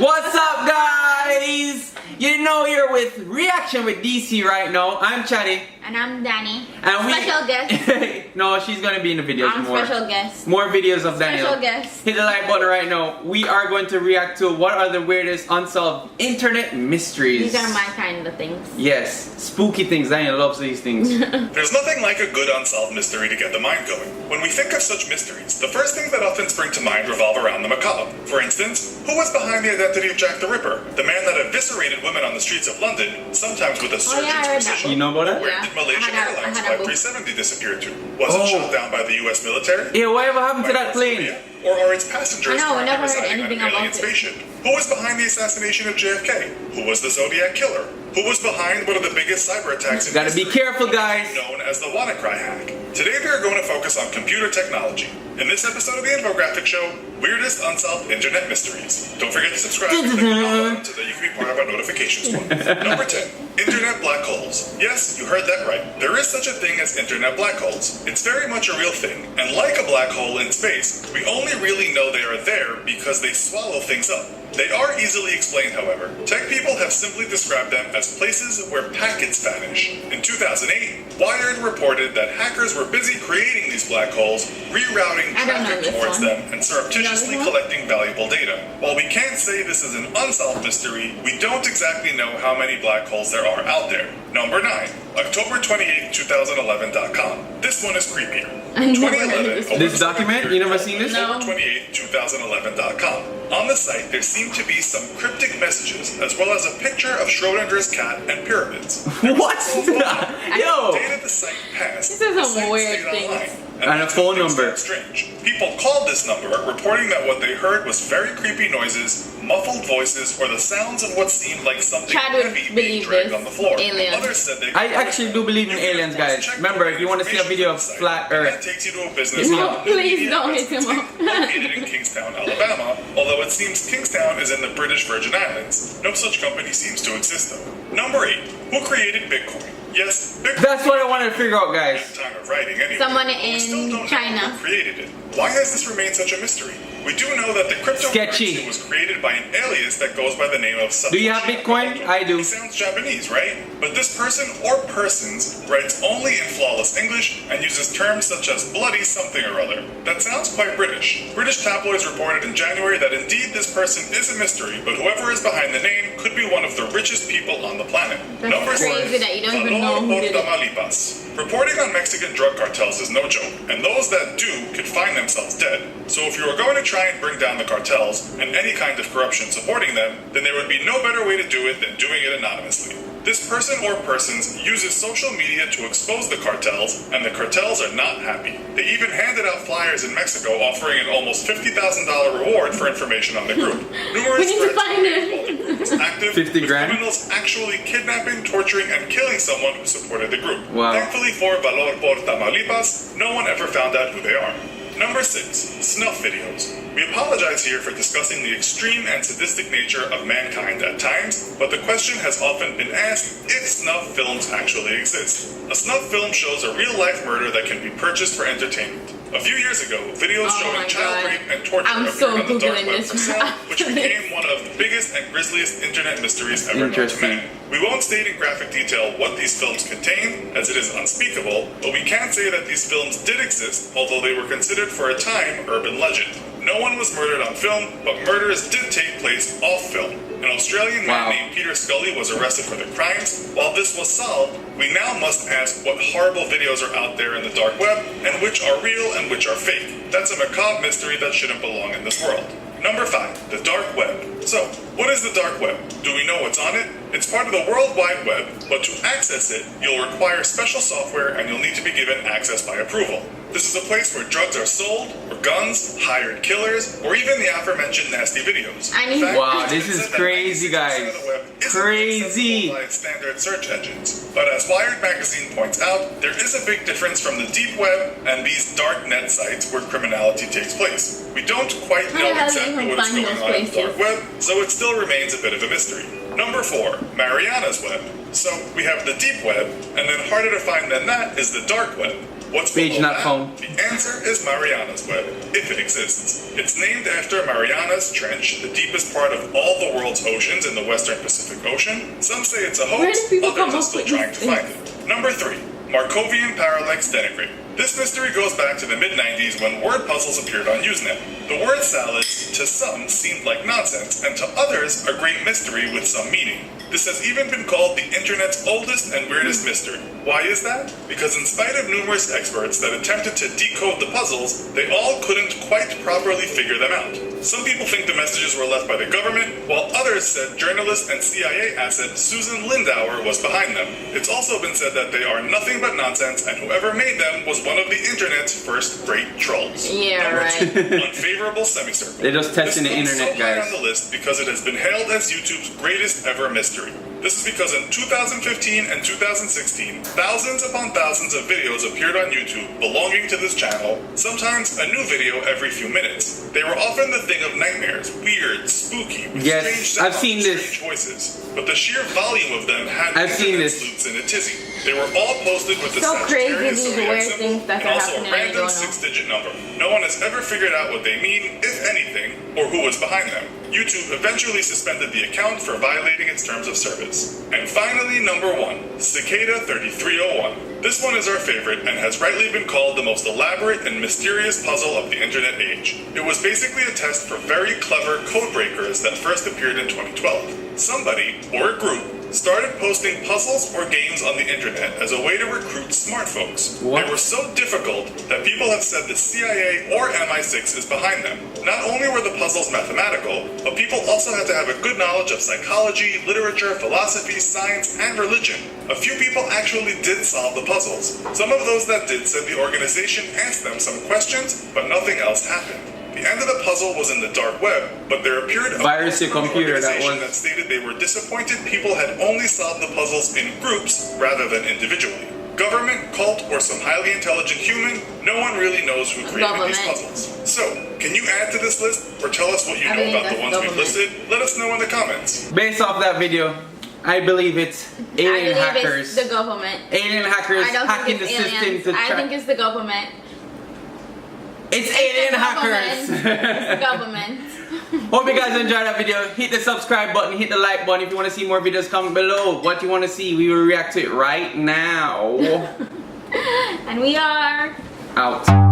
What's up, guys? You know you're with Reaction with DC right now. I'm Chaddy. And I'm Danny. And special guest. No, she's gonna be in the videos I'm more. Special guest. More videos of Danielle. Special guest. Hit the like button right now. We are going to react to what are the weirdest unsolved internet mysteries. These are my kind of things. Yes, spooky things. Danielle loves these things. There's nothing like a good unsolved mystery to get the mind going. When we think of such mysteries, the first things that often spring to mind revolve around the macabre. For instance, who was behind the identity of Jack the Ripper? The man that eviscerated women on the streets of London, sometimes with a surgeon's precision. You know about that? Where did Malaysian Airlines Flight 370 disappear to? Was it shot down by the US military? Yeah, whatever happened to that plane? Or are its passengers I never heard residing on anything an about alien it. spaceship? Who was behind the assassination of JFK? Who was the Zodiac Killer? Who was behind one of the biggest cyber attacks in Gotta be history? careful, guys. Known as the WannaCry hack. Today we are going to focus on computer technology. In this episode of the Infographic Show, weirdest unsolved internet mysteries. Don't forget to subscribe and click the bell button so that you can be part of our notification squad. Number 10. Internet black holes. Yes, you heard that right. There is such a thing as internet black holes. It's very much a real thing, and like a black hole in space, we only really know they are there because they swallow things up. They are easily explained, however. Tech people have simply described them as places where packets vanish. In 2008, Wired reported that hackers were busy creating these black holes, rerouting traffic towards them, and surreptitiously collecting valuable data. While we can't say this is an unsolved mystery, we don't exactly know how many black holes there are out there. Number 9. October 28, 2011.com. This one is creepier. 2011. This document? You never seen this? October 28, 2011.com. On the site, there seem to be some cryptic messages, as well as a picture of Schrodinger's cat and pyramids. What? Yo! Data the site passed. This is the some site weird stayed things. online. And a phone things number. got strange. People called this number, reporting that what they heard was very creepy noises, muffled voices, or the sounds of what seemed like something Chad would heavy being believe dragged this. on the floor. Aliens. Others said they I actually do believe in aliens, guys. Remember, if you want to see a video of flat that Earth, takes you to a business No, called please Media don't hit him Investment up. located in Kingstown, Alabama, although it seems Kingstown is in the British Virgin Islands. No such company seems to exist though. Number 8. Who created Bitcoin? Yes, Bitcoin. that's what I wanted to figure out, At guys. the time of writing anyway. Someone We still in don't know China. who created it. Why has this remained such a mystery? We do know that the cryptocurrency Sketchy. was created by an alias that goes by the name of Satoshi. Do you have Bitcoin? I do. It sounds Japanese, right? But this person or persons writes only in flawless English and uses terms such as bloody something or other. That sounds quite British. British tabloids reported in January that indeed this person is a mystery, but whoever is behind the name could be one of the richest people on the planet. That's Number crazy 6. that you don't even know who did it. Tamaulipas. Reporting on Mexican drug cartels is no joke, and those that do could find themselves dead. So if you are going to try and bring down the cartels and any kind of corruption supporting them, then there would be no better way to do it than doing it anonymously. This person or persons uses social media to expose the cartels, and the cartels are not happy. They even handed out flyers in Mexico offering an almost $50,000 reward for information on the group. Numerous We need to threats find were it. made while the group was active, 50 with grand? criminals actually kidnapping, torturing, and killing someone who supported the group. Wow. Thankfully for Valor por Tamaulipas, no one ever found out who they are. Number 6. Snuff videos. We apologize here for discussing the extreme and sadistic nature of mankind at times, but the question has often been asked if snuff films actually exist. A snuff film shows a real-life murder that can be purchased for entertainment. A few years ago, videos Oh showing my child God. rape and torture I'm appeared so on the dark Googling web this for sale, which after became one of the biggest and grisliest internet mysteries ever known to Interesting. man. We won't state in graphic detail what these films contain, as it is unspeakable, but we can say that these films did exist, although they were considered for a time urban legend. No one was murdered on film, but murders did take place off film. An Australian man Wow. named Peter Scully was arrested for the crimes. While this was solved, we now must ask what horrible videos are out there in the dark web, and which are real and which are fake. That's a macabre mystery that shouldn't belong in this world. Number 5. The dark web. So, what is the dark web? Do we know what's on it? It's part of the World Wide Web, but to access it, you'll require special software and you'll need to be given access by approval. This is a place where drugs are sold, or guns, hired killers, or even the aforementioned nasty videos. I mean- In fact, Wow, it's this been is said that crazy, 96% guys. of the web isn't Crazy. accessible by standard search engines. But as Wired magazine points out, there is a big difference from the deep web and these dark net sites where criminality takes place. We don't quite How know the hell do you exactly even what is find going those on in the dark places? web, so it still remains a bit of a mystery. Number 4, Marianas web. So we have the deep web, and then harder to find than that is the dark web. What's Page below not that? found. The answer is Marianas Web, if it exists. It's named after Marianas Trench, the deepest part of all the world's oceans in the western Pacific Ocean. Some say it's a Where hoax, do people come others are up still with trying to these find it. Number 3. Markovian Parallax denigrate. This mystery goes back to the mid-90s when word puzzles appeared on Usenet. The word salads, to some, seemed like nonsense, and to others, a great mystery with some meaning. This has even been called the internet's oldest and weirdest mystery. Why is that? Because in spite of numerous experts that attempted to decode the puzzles, they all couldn't quite properly figure them out. Some people think the messages were left by the government, while others said journalist and CIA asset Susan Lindauer was behind them. It's also been said that they are nothing but nonsense, and whoever made them was one of the internet's first great trolls. Yeah, Number right. 2, unfavorable semicircle. They're just testing the This one's internet, so high guys. on the list because it has been hailed as YouTube's greatest ever mystery. This is because in 2015 and 2016, thousands upon thousands of videos appeared on YouTube belonging to this channel, sometimes a new video every few minutes. They were often the thing of nightmares, weird, spooky, with Yes, strange sounds, I've seen this. strange voices. But the sheer volume of them had I've seen internet this. sleuths in a tizzy. They were all posted with the So crazy, Sagittarius these zodiac weird symbol things that and are also a happening, I random don't know. 6-digit number. No one has ever figured out what they mean, if anything, or who was behind them. YouTube eventually suspended the account for violating its terms of service. And finally, number 1, Cicada 3301. This one is our favorite and has rightly been called the most elaborate and mysterious puzzle of the internet age. It was basically a test for very clever code breakers that first appeared in 2012. Somebody, or a group, started posting puzzles or games on the internet as a way to recruit smart folks. What? They were so difficult that people have said the CIA or MI6 is behind them. Not only were the puzzles mathematical, but people also had to have a good knowledge of psychology, literature, philosophy, science, and religion. A few people actually did solve the puzzles. Some of those that did said the organization asked them some questions, but nothing else happened. The end of the puzzle was in the dark web, but there appeared a Virus your post from the computer, that organization was- that stated they were disappointed people had only solved the puzzles in groups rather than individually. Government, cult, or some highly intelligent human, no one really knows who created these Government. puzzles. So, can you add to this list or tell us what you I know believe about the that's ones we've government. listed? Let us know in the comments. Based off that video, I believe it's I alien believe hackers. it's the government. Alien hackers I don't hacking think the it's system aliens. to I track. think it's the government. It's alien the hackers. It's the government. Hope you guys enjoyed that video. Hit the subscribe button, hit the like button. If you want to see more videos, comment below. What you want to see, we will react to it right now. And we are Out.